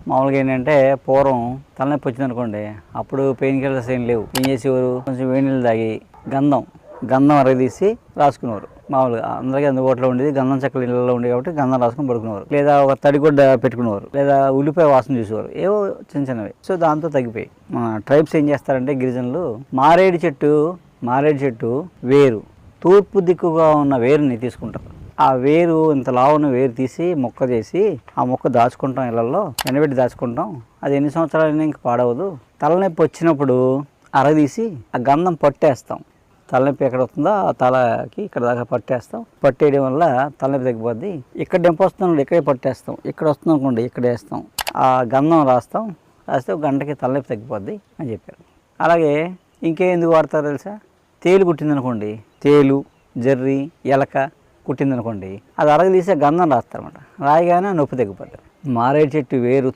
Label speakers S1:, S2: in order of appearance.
S1: మామూలుగా ఏంటంటే పూర్వం తలనొప్పి వచ్చిందనుకోండి, అప్పుడు పెయిన్ కిల్లర్స్ ఏం లేవు. ఏం చేసేవారు, కొంచెం వేడి నీళ్ళు తాగి గంధం అరగదీసి రాసుకునేవారు. మామూలుగా అందరికీ అందుబాటులో ఉండేది గంధం చెక్కలు ఇళ్ళలో ఉండేవి కాబట్టి గంధం రాసుకుని పడుకునేవారు. లేదా ఒక తడిగుడ్డ పెట్టుకునేవారు, లేదా ఉల్లిపాయ వాసన చూసేవారు. ఏవో చిన్నవి. సో దాంతో తగ్గిపోయి మన ట్రైబ్స్ ఏం చేస్తారంటే గిరిజనులు మారేడు చెట్టు వేరు, తూర్పు దిక్కుగా ఉన్న వేరుని తీసుకుంటారు. ఆ వేరు ఇంత లావు ఉన్న వేరు తీసి మొక్క చేసి ఆ మొక్క దాచుకుంటాం, ఇళ్ళల్లో ఎండబెట్టి దాచుకుంటాం. అది ఎన్ని సంవత్సరాలైనా ఇంక పాడవదు. తలనొప్పి వచ్చినప్పుడు అరగదీసి ఆ గంధం పట్టేస్తాం. తలనొప్పి ఎక్కడ వస్తుందో ఆ తలకి ఇక్కడ దాకా పట్టేస్తాం. పట్టేయడం వల్ల తలనొప్పి తగ్గిపోద్ది. ఇక్కడ నొప్పి వస్తుంది ఇక్కడే పట్టేస్తాం, ఇక్కడ వస్తుంది అనుకోండి ఇక్కడ వేస్తాం, ఆ గంధం రాస్తే ఒక గంటకి తలనొప్పి తగ్గిపోద్ది అని చెప్పారు. అలాగే ఇంకేందుకు వాడతారో తెలుసా, తేలు కుట్టిందనుకోండి, తేలు, జర్రి, ఎలక కుట్టిందనుకోండి, అది అరగదీసే గంధం రాస్తారన్నమాట. రాయగానే నొప్పి తగ్గిపోతారు. మారేడు చెట్టు వేరు